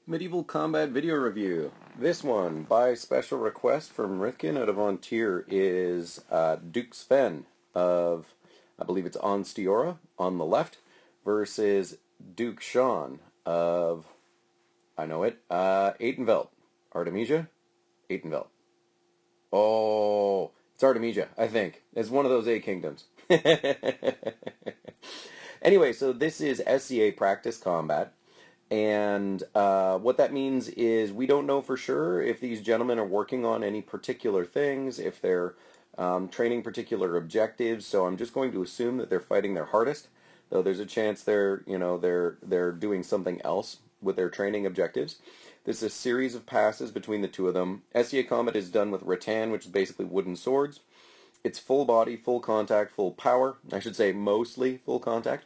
Medieval Combat Video Review. This one, by special request from Rithkin out of An Tir, is Duke Sven of, I believe it's Ansteorra on the left, versus Duke Sean of, I know it, Atenveld. Artemisia? Atenveld. Oh, it's Artemisia, I think. It's one of those eight kingdoms. Anyway, so this is SCA practice combat. And what that means is we don't know for sure if these gentlemen are working on any particular things, if they're training particular objectives. So I'm just going to assume that they're fighting their hardest, though there's a chance they're doing something else with their training objectives. This is a series of passes between the two of them. SCA combat is done with rattan, which is basically wooden swords. It's full body, full contact, full power. I should say mostly full contact.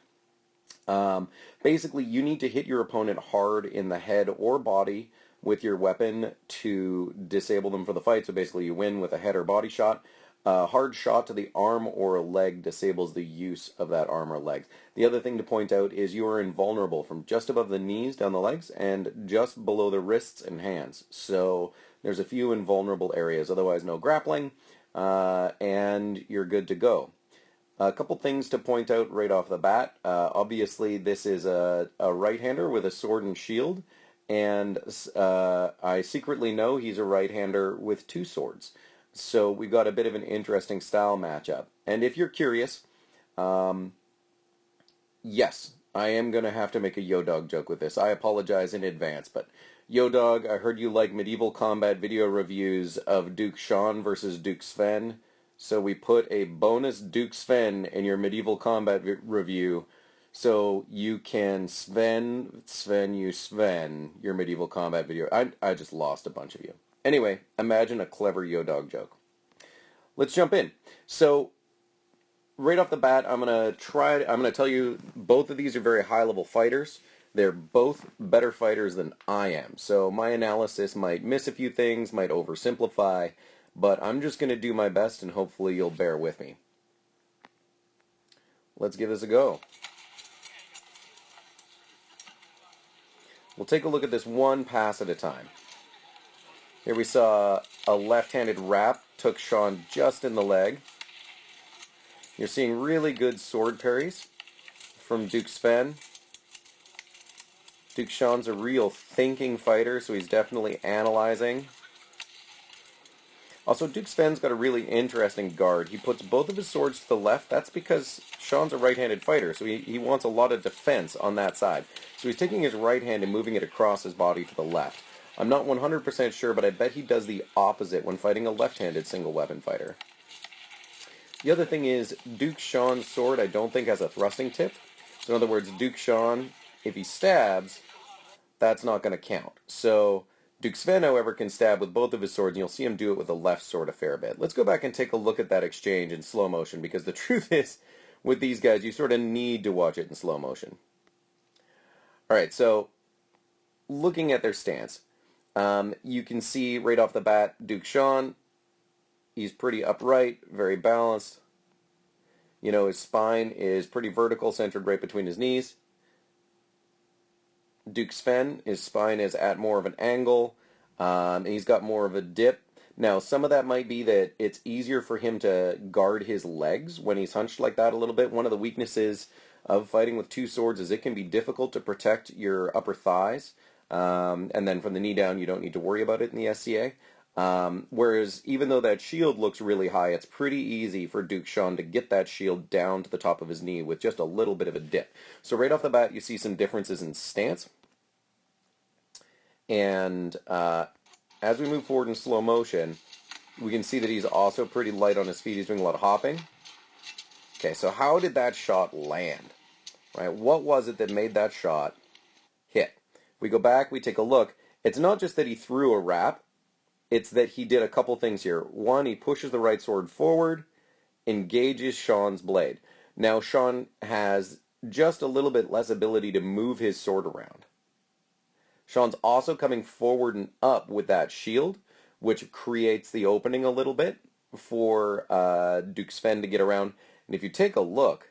Basically, you need to hit your opponent hard in the head or body with your weapon to disable them for the fight. So basically, you win with a head or body shot. A hard shot to the arm or a leg disables the use of that arm or leg. The other thing to point out is you are invulnerable from just above the knees down the legs and just below the wrists and hands. So there's a few invulnerable areas. Otherwise, no grappling, and you're good to go. A couple things to point out right off the bat. Obviously, this is a right-hander with a sword and shield, and I secretly know he's a right-hander with two swords. So we've got a bit of an interesting style matchup. And if you're curious, yes, I am going to have to make a Yo-Dog joke with this. I apologize in advance, but Yo-Dog, I heard you like medieval combat video reviews of Duke Sean versus Duke Sven. So we put a bonus Duke Sven in your medieval combat review, so you can Sven your medieval combat video. I just lost a bunch of you. Anyway, imagine a clever Yo-Dog joke. Let's jump in. So right off the bat, I'm gonna tell you both of these are very high-level fighters. They're both better fighters than I am. So my analysis might miss a few things, might oversimplify. But I'm just going to do my best, and hopefully you'll bear with me. Let's give this a go. We'll take a look at this one pass at a time. Here we saw a left-handed wrap, took Sean just in the leg. You're seeing really good sword parries from Duke Sven. Duke Sean's a real thinking fighter, so he's definitely analyzing. Also, Duke Sven's got a really interesting guard. He puts both of his swords to the left. That's because Sean's a right-handed fighter, so he wants a lot of defense on that side. So he's taking his right hand and moving it across his body to the left. I'm not 100% sure, but I bet he does the opposite when fighting a left-handed single-weapon fighter. The other thing is, Duke Sean's sword I don't think has a thrusting tip. So in other words, Duke Sean, if he stabs, that's not going to count. So Duke Sven, however, can stab with both of his swords, and you'll see him do it with the left sword a fair bit. Let's go back and take a look at that exchange in slow motion, because the truth is, with these guys, you sort of need to watch it in slow motion. Alright, so looking at their stance, you can see right off the bat, Duke Sean, he's pretty upright, very balanced. You know, his spine is pretty vertical, centered right between his knees. Duke Sven, his spine is at more of an angle, and he's got more of a dip. Now, some of that might be that it's easier for him to guard his legs when he's hunched like that a little bit. One of the weaknesses of fighting with two swords is it can be difficult to protect your upper thighs, and then from the knee down, you don't need to worry about it in the SCA. Whereas, even though that shield looks really high, it's pretty easy for Duke Sean to get that shield down to the top of his knee with just a little bit of a dip. So right off the bat, you see some differences in stance. And as we move forward in slow motion, we can see that he's also pretty light on his feet. He's doing a lot of hopping. Okay, so how did that shot land? Right? What was it that made that shot hit? If we go back, we take a look. It's not just that he threw a wrap. It's that he did a couple things here. One, he pushes the right sword forward, engages Sean's blade. Now, Sean has just a little bit less ability to move his sword around. Sean's also coming forward and up with that shield, which creates the opening a little bit for Duke Sven to get around. And if you take a look,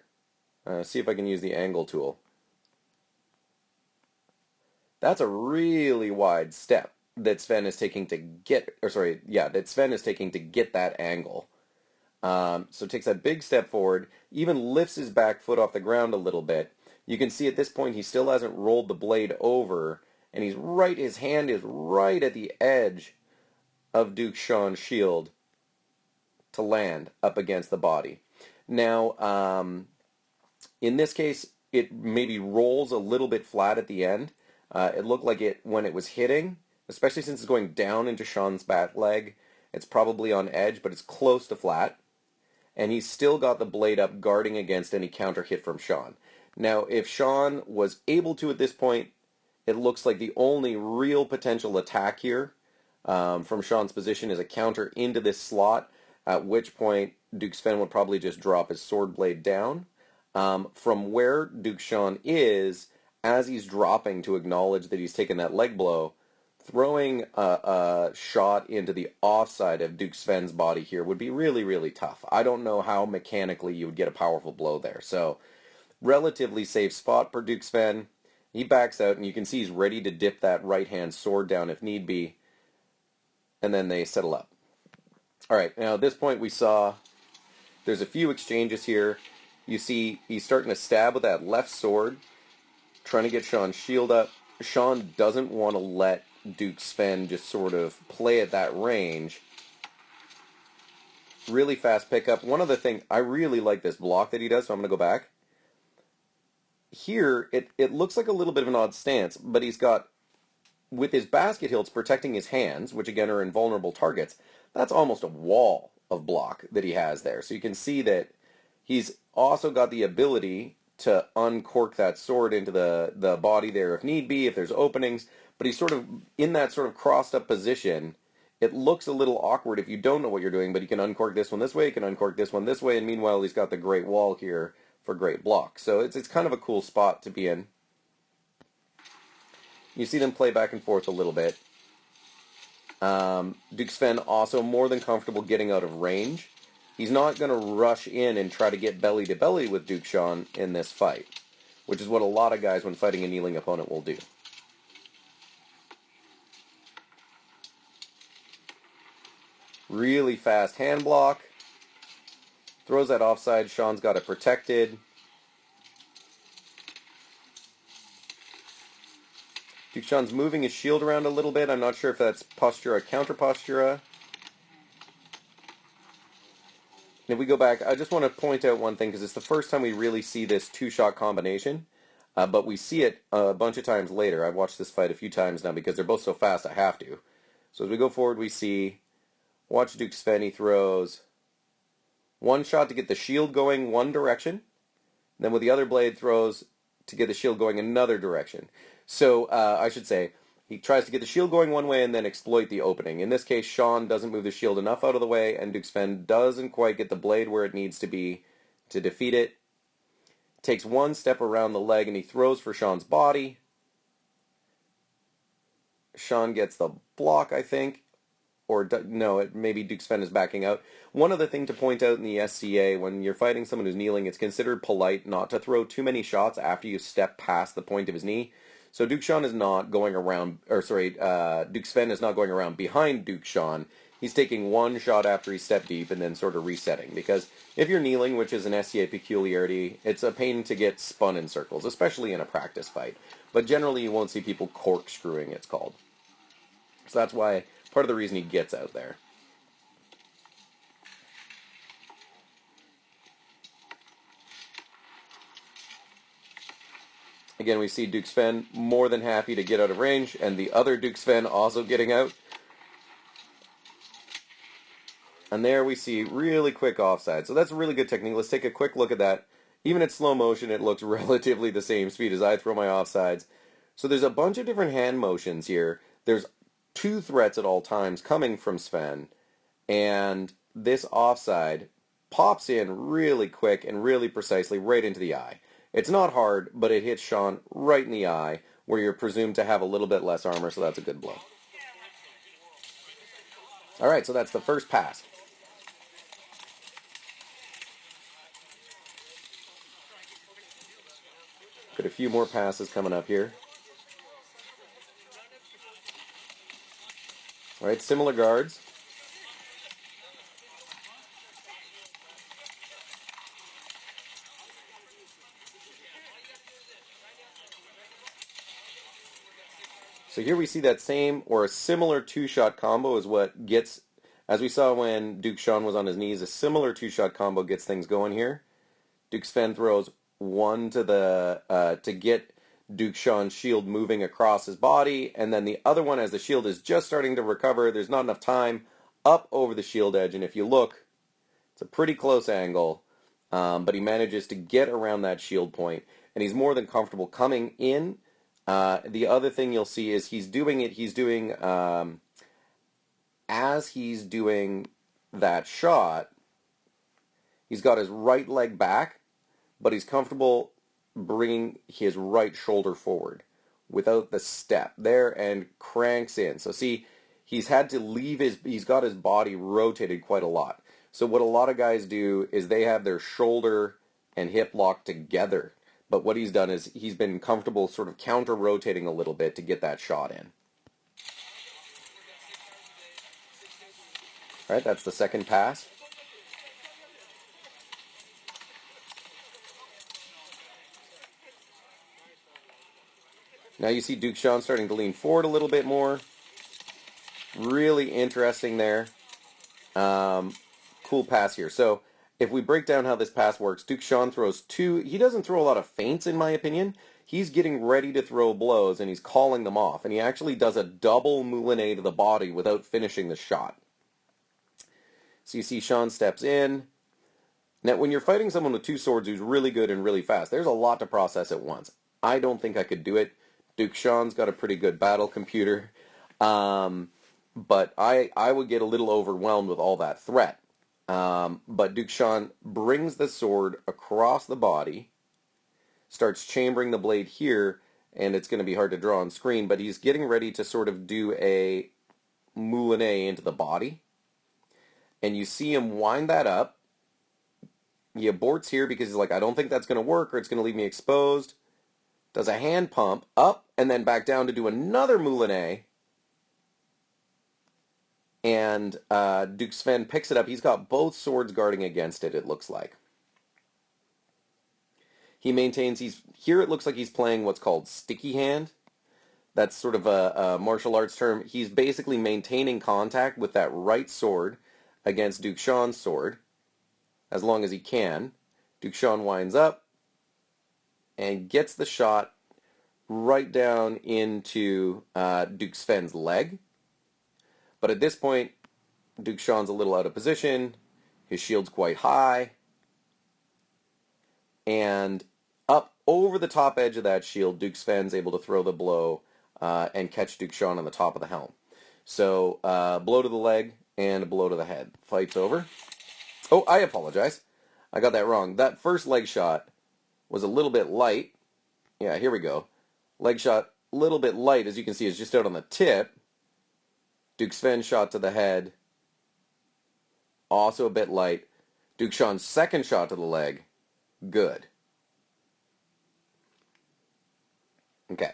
see if I can use the angle tool. That's a really wide step that Sven is taking to get, that Sven is taking to get that angle. So takes that big step forward, even lifts his back foot off the ground a little bit. You can see at this point he still hasn't rolled the blade over, and his hand is right at the edge of Duke Sean's shield to land up against the body. Now, in this case, it maybe rolls a little bit flat at the end. It looked like it when it was hitting, especially since it's going down into Sean's back leg. It's probably on edge, but it's close to flat. And he's still got the blade up guarding against any counter hit from Sean. Now, if Sean was able to at this point, it looks like the only real potential attack here from Sean's position is a counter into this slot, at which point Duke Sven would probably just drop his sword blade down. From where Duke Sean is, as he's dropping to acknowledge that he's taken that leg blow, throwing a shot into the offside of Duke Sven's body here would be really, really tough. I don't know how mechanically you would get a powerful blow there. So, relatively safe spot for Duke Sven. He backs out, and you can see he's ready to dip that right-hand sword down if need be. And then they settle up. All right, now at this point we saw there's a few exchanges here. You see he's starting to stab with that left sword, trying to get Sean's shield up. Sean doesn't want to let Duke Sven just sort of play at that range. Really fast pickup. One other thing, I really like this block that he does, so I'm going to go back. Here, it looks like a little bit of an odd stance, but he's got, with his basket hilts protecting his hands, which again are invulnerable targets, that's almost a wall of block that he has there. So you can see that he's also got the ability to uncork that sword into the body there if need be, if there's openings, but he's sort of in that sort of crossed up position. It looks a little awkward if you don't know what you're doing, but he can uncork this one this way, he can uncork this one this way, and meanwhile he's got the great wall here for great block. So it's kind of a cool spot to be in. You see them play back and forth a little bit. Duke Sven also more than comfortable getting out of range. He's not going to rush in and try to get belly to belly with Duke Sean in this fight, which is what a lot of guys when fighting a kneeling opponent will do. Really fast hand block. Throws that offside. Sean's got it protected. Duke Sean's moving his shield around a little bit. I'm not sure if that's postura, counter postura. And if we go back, I just want to point out one thing, because it's the first time we really see this two-shot combination, but we see it a bunch of times later. I've watched this fight a few times now because they're both so fast I have to. So as we go forward, we see, watch Duke Sven, he throws one shot to get the shield going one direction, then with the other blade throws to get the shield going another direction. So, I should say, he tries to get the shield going one way and then exploit the opening. In this case, Sean doesn't move the shield enough out of the way, and Duke Sven doesn't quite get the blade where it needs to be to defeat it. Takes one step around the leg, and he throws for Sean's body. Sean gets the block, I think. Or, no, maybe Duke Sven is backing out. One other thing to point out in the SCA, when you're fighting someone who's kneeling, it's considered polite not to throw too many shots after you step past the point of his knee. So Duke Sean is not going around, Duke Sven is not going around behind Duke Sean. He's taking one shot after he stepped deep and then sort of resetting. Because if you're kneeling, which is an SCA peculiarity, it's a pain to get spun in circles, especially in a practice fight. But generally you won't see people corkscrewing, it's called. So that's why, part of the reason he gets out there. Again, we see Duke Sven more than happy to get out of range, and the other Duke Sven also getting out. And there we see really quick offside. So that's a really good technique. Let's take a quick look at that. Even at slow motion, it looks relatively the same speed as I throw my offsides. So there's a bunch of different hand motions here. There's two threats at all times coming from Sven, and this offside pops in really quick and really precisely right into the eye. It's not hard, but it hits Sean right in the eye, where you're presumed to have a little bit less armor, so that's a good blow. Alright, so that's the first pass. Got a few more passes coming up here. All right, similar guards. So here we see that same or a similar two-shot combo is what gets, as we saw when Duke Sean was on his knees, a similar two-shot combo gets things going here. Duke Sven throws one to get Duke Sean's shield moving across his body, and then the other one, as the shield is just starting to recover, there's not enough time, up over the shield edge, and if you look, it's a pretty close angle, but he manages to get around that shield point, and he's more than comfortable coming in. The other thing you'll see is he's doing as he's doing that shot, he's got his right leg back, but he's comfortable bringing his right shoulder forward without the step there and cranks in. So see, he's got his body rotated quite a lot. So what a lot of guys do is they have their shoulder and hip locked together. But what he's done is he's been comfortable sort of counter-rotating a little bit to get that shot in. All right, that's the second pass. Now you see Duke Sean starting to lean forward a little bit more. Really interesting there. Cool pass here. So if we break down how this pass works, Duke Sean throws two. He doesn't throw a lot of feints, in my opinion. He's getting ready to throw blows, and he's calling them off. And he actually does a double moulinet to the body without finishing the shot. So you see Sean steps in. Now, when you're fighting someone with two swords who's really good and really fast, there's a lot to process at once. I don't think I could do it. Duke Sean's got a pretty good battle computer. But I would get a little overwhelmed with all that threat. But Duke Sean brings the sword across the body, starts chambering the blade here, and it's going to be hard to draw on screen, but he's getting ready to sort of do a moulinet into the body. And you see him wind that up. He aborts here because he's like, I don't think that's going to work, or it's going to leave me exposed. Does a hand pump up and then back down to do another moulinet. And Duke Sven picks it up. He's got both swords guarding against it, it looks like. He maintains, here it looks like he's playing what's called sticky hand. That's sort of a martial arts term. He's basically maintaining contact with that right sword against Duke Sean's sword as long as he can. Duke Sean winds up and gets the shot right down into Duke Sven's leg. But at this point, Duke Sean's a little out of position. His shield's quite high. And up over the top edge of that shield, Duke Sven's able to throw the blow and catch Duke Sean on the top of the helm. So, blow to the leg and a blow to the head. Fight's over. Oh, I apologize. I got that wrong. That first leg shot was a little bit light. Yeah, here we go. Leg shot, a little bit light, as you can see, is just out on the tip. Duke Sven shot to the head, also a bit light. Duke Sean's second shot to the leg, good. Okay.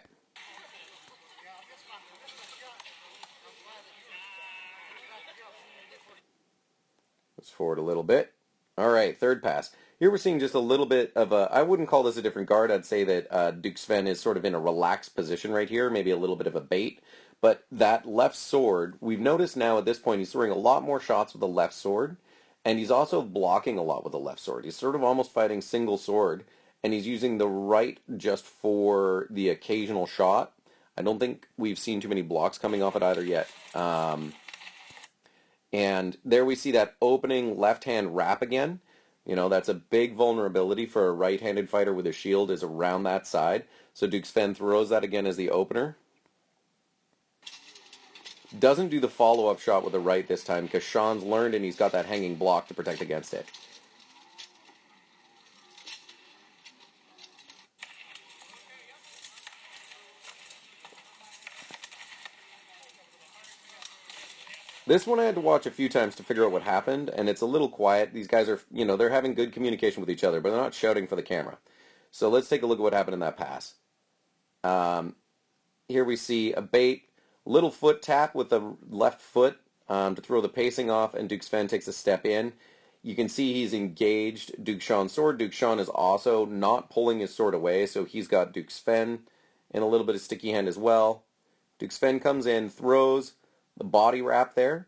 Let's forward a little bit. All right, third pass. Here we're seeing just a little bit of a, I wouldn't call this a different guard. I'd say that Duke Sven is sort of in a relaxed position right here, maybe a little bit of a bait. But that left sword, we've noticed now at this point he's throwing a lot more shots with the left sword, and he's also blocking a lot with the left sword. He's sort of almost fighting single sword, and he's using the right just for the occasional shot. I don't think we've seen too many blocks coming off it either yet. And there we see that opening left-hand wrap again. You know, that's a big vulnerability for a right-handed fighter with a shield is around that side. So Duke Sven throws that again as the opener. Doesn't do the follow-up shot with the right this time because Sean's learned and he's got that hanging block to protect against it. This one I had to watch a few times to figure out what happened, and it's a little quiet. These guys are, you know, they're having good communication with each other, but they're not shouting for the camera. So let's take a look at what happened in that pass. Here we see a bait Little foot tap with the left foot to throw the pacing off, and Duke Sven takes a step in. You can see he's engaged Duke Sean's sword. Duke Sean is also not pulling his sword away, so he's got Duke Sven in a little bit of sticky hand as well. Duke Sven comes in, throws the body wrap there.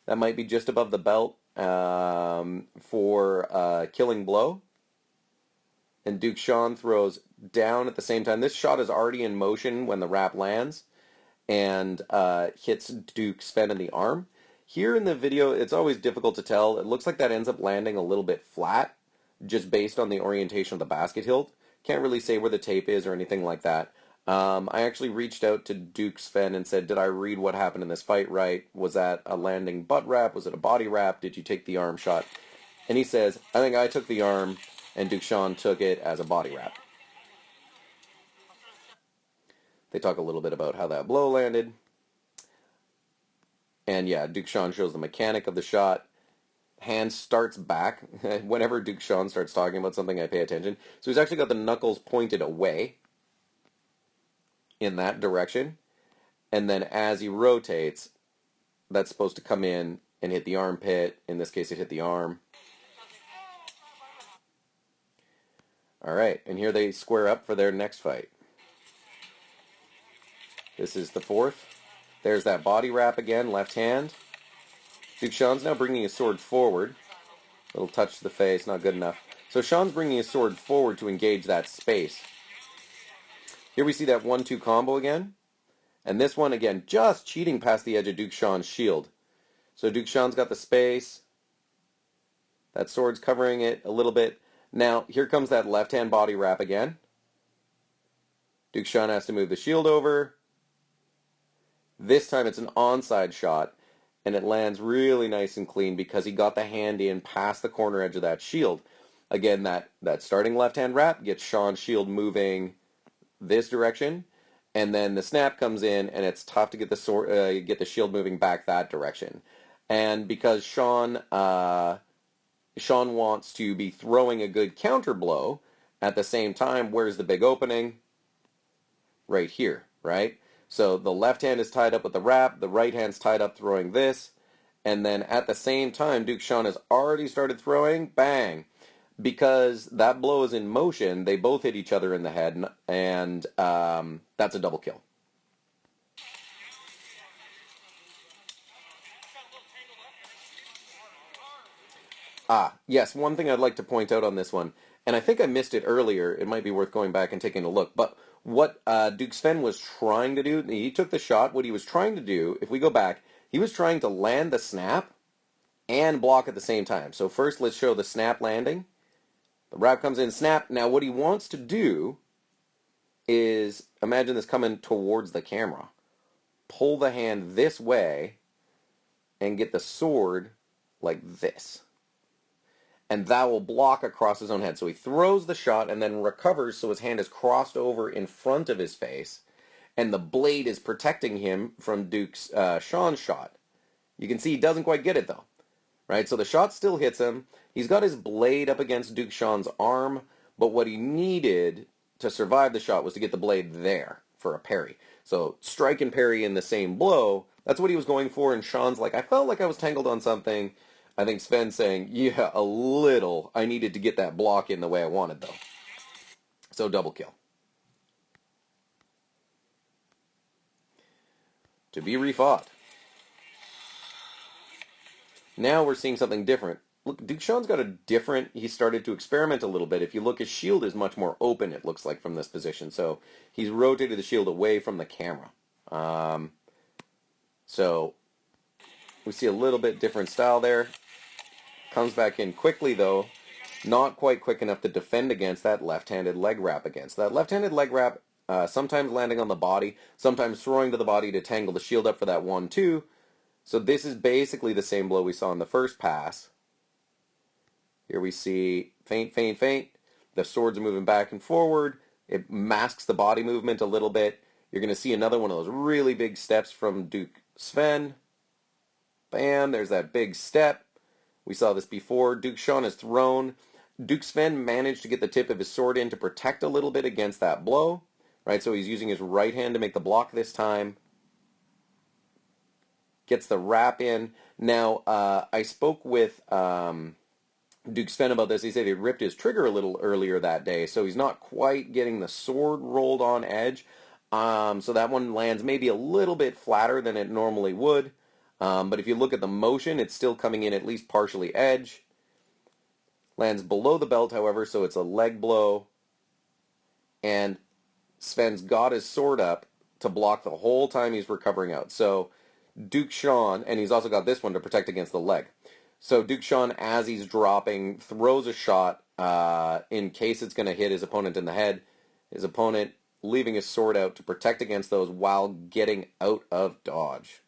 That might be just above the belt for a killing blow. And Duke Sean throws down at the same time. This shot is already in motion when the wrap lands and hits Duke Sven in the arm. Here in the video, it's always difficult to tell. It looks like that ends up landing a little bit flat, just based on the orientation of the basket hilt. Can't really say where the tape is or anything like that. I actually reached out to Duke Sven and said, did I read what happened in this fight right? Was that a landing butt wrap? Was it a body wrap? Did you take the arm shot? And he says, I think I took the arm, and Duke Sean took it as a body wrap. They talk a little bit about how that blow landed. And yeah, Duke Sean shows the mechanic of the shot. Hand starts back. Whenever Duke Sean starts talking about something, I pay attention. So he's actually got the knuckles pointed away in that direction. And then as he rotates, that's supposed to come in and hit the armpit. In this case, it hit the arm. All right, and here they square up for their next fight. This is the fourth. There's that body wrap again, left hand. Duke Sean's now bringing his sword forward. Little touch to the face, not good enough. So Sean's bringing his sword forward to engage that space. Here we see that 1-2 combo again. And this one, again, just cheating past the edge of Duke Sean's shield. So Duke Sean's got the space. That sword's covering it a little bit. Now, here comes that left-hand body wrap again. Duke Sean has to move the shield over. This time it's an onside shot, and it lands really nice and clean because he got the hand in past the corner edge of that shield. Again, that starting left-hand wrap gets Sean's shield moving this direction, and then the snap comes in, and it's tough to get the shield moving back that direction. And because Sean wants to be throwing a good counter blow at the same time, where's the big opening? Right here, right? So the left hand is tied up with the wrap, the right hand's tied up throwing this, and then at the same time, Duke Sean has already started throwing, bang. Because that blow is in motion, they both hit each other in the head, and that's a double kill. Yes, one thing I'd like to point out on this one, and I think I missed it earlier, it might be worth going back and taking a look, but what Duke Sven was trying to do, he took the shot, what he was trying to do, if we go back, he was trying to land the snap and block at the same time. So first let's show the snap landing. The wrap comes in, snap. Now what he wants to do is, imagine this coming towards the camera. Pull the hand this way and get the sword like this. And that will block across his own head. So he throws the shot and then recovers so his hand is crossed over in front of his face. And the blade is protecting him from Duke's Sean's shot. You can see he doesn't quite get it though. Right? So the shot still hits him. He's got his blade up against Duke Sean's arm. But what he needed to survive the shot was to get the blade there for a parry. So strike and parry in the same blow. That's what he was going for. And Sean's like, I felt like I was tangled on something. I think Sven's saying, yeah, a little. I needed to get that block in the way I wanted, though. So double kill. To be refought. Now we're seeing something different. Look, Duke Sean's got a different... He started to experiment a little bit. If you look, his shield is much more open, it looks like, from this position. So he's rotated the shield away from the camera. So we see a little bit different style there. Comes back in quickly, though. Not quite quick enough to defend against that left-handed leg wrap against. That left-handed leg wrap, sometimes landing on the body, sometimes throwing to the body to tangle the shield up for that 1-2. So this is basically the same blow we saw in the first pass. Here we see feint, feint, feint. The swords are moving back and forward. It masks the body movement a little bit. You're going to see another one of those really big steps from Duke Sven. Bam, there's that big step. We saw this before. Duke Sean is thrown. Duke Sven managed to get the tip of his sword in to protect a little bit against that blow. Right, so he's using his right hand to make the block this time. gets the wrap in. Now, I spoke with Duke Sven about this. He said he ripped his trigger a little earlier that day, so he's not quite getting the sword rolled on edge. So that one lands maybe a little bit flatter than it normally would. But if you look at the motion, it's still coming in at least partially edge. Lands below the belt, however, so it's a leg blow. And Sven's got his sword up to block the whole time he's recovering out. So Duke Sean, and he's also got this one to protect against the leg. So Duke Sean, as he's dropping, throws a shot in case it's going to hit his opponent in the head. His opponent leaving his sword out to protect against those while getting out of dodge.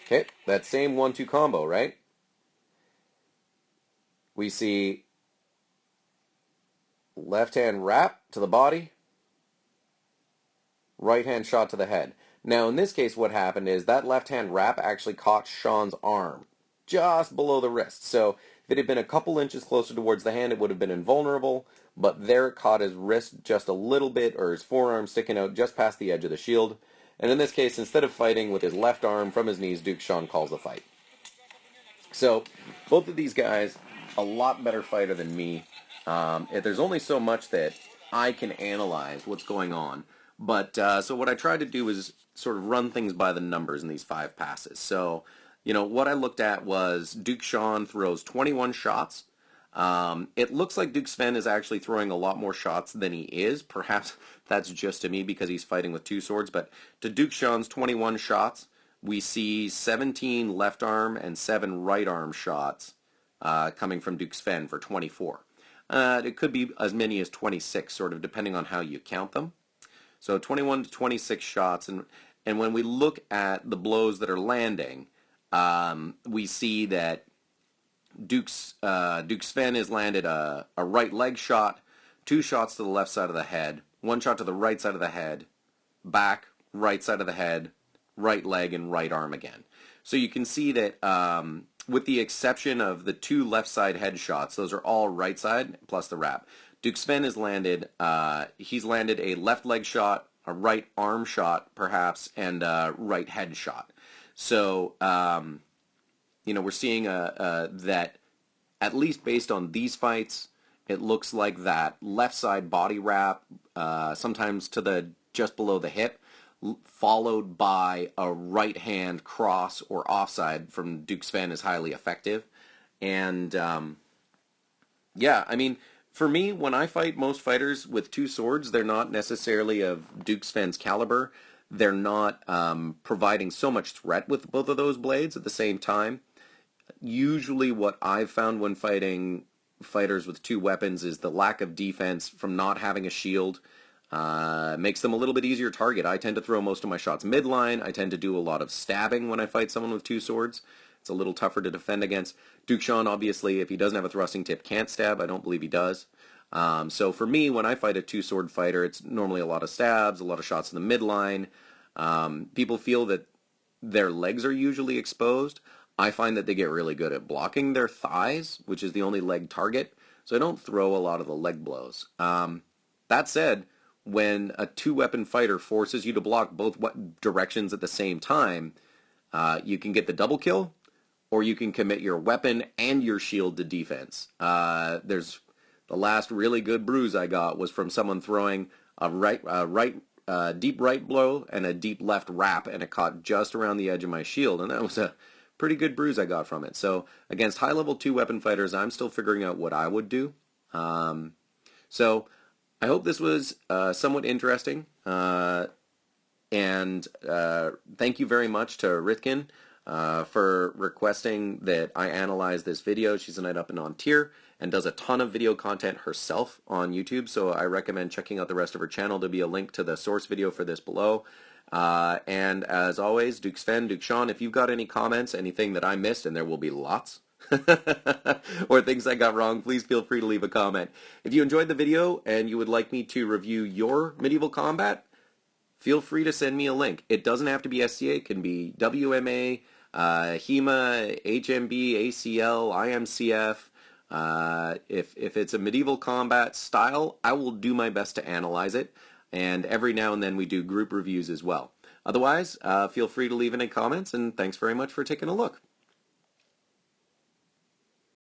Okay, that same 1-2 combo, right? We see left hand wrap to the body, right hand shot to the head. Now, in this case, what happened is that left hand wrap actually caught Sean's arm just below the wrist. So if it had been a couple inches closer towards the hand, it would have been invulnerable. But there it caught his wrist just a little bit, or his forearm sticking out just past the edge of the shield. And in this case, instead of fighting with his left arm from his knees, Duke Sean calls the fight. So both of these guys, a lot better fighter than me. There's only so much that I can analyze what's going on. But so what I tried to do is sort of run things by the numbers in these 5 passes. So, what I looked at was Duke Sean throws 21 shots. It looks like Duke Sven is actually throwing a lot more shots than he is. Perhaps that's just to me because he's fighting with 2 swords. But to Duke Sean's 21 shots, we see 17 left arm and 7 right arm shots coming from Duke Sven for 24. It could be as many as 26, sort of depending on how you count them. So 21 to 26 shots, and when we look at the blows that are landing, we see that Duke Sven has landed a right leg shot, 2 shots to the left side of the head, 1 shot to the right side of the head, back, right side of the head, right leg, and right arm again. So you can see that with the exception of the 2 left side head shots, those are all right side plus the wrap. Duke Sven has landed, he's landed a left leg shot, a right arm shot perhaps, and a right head shot. So, we're seeing that at least based on these fights, it looks like that left side body wrap, sometimes to the just below the hip, followed by a right hand cross or offside from Duke Sven is highly effective. And yeah, I mean, for me, when I fight most fighters with 2 swords, they're not necessarily of Duke Sven's caliber. They're not providing so much threat with both of those blades at the same time. Usually what I've found when fighting fighters with 2 weapons is the lack of defense from not having a shield makes them a little bit easier target. I tend to throw most of my shots midline. I tend to do a lot of stabbing when I fight someone with 2 swords. It's a little tougher to defend against. Duke Sean, obviously, if he doesn't have a thrusting tip, can't stab. I don't believe he does. So for me, when I fight a 2-sword fighter, it's normally a lot of stabs, a lot of shots in the midline. People feel that their legs are usually exposed. I find that they get really good at blocking their thighs, which is the only leg target. So I don't throw a lot of the leg blows. That said, when a 2-weapon fighter forces you to block both directions at the same time, you can get the double kill, or you can commit your weapon and your shield to defense. There's the last really good bruise I got was from someone throwing a deep right blow and a deep left wrap, and it caught just around the edge of my shield, and that was a pretty good bruise I got from it. So against high-level 2-weapon fighters, I'm still figuring out what I would do. So I hope this was somewhat interesting, and thank you very much to Ritkin for requesting that I analyze this video. She's a night up in An Tir and does a ton of video content herself on YouTube, so I recommend checking out the rest of her channel. There'll be a link to the source video for this below. And as always, Duke Sven, Duke Sean, if you've got any comments, anything that I missed, and there will be lots, or things I got wrong, please feel free to leave a comment. If you enjoyed the video and you would like me to review your medieval combat, feel free to send me a link. It doesn't have to be SCA. It can be WMA, HEMA, HMB, ACL, IMCF, If it's a medieval combat style, I will do my best to analyze it, and every now and then we do group reviews as well. Otherwise, feel free to leave any comments, and thanks very much for taking a look.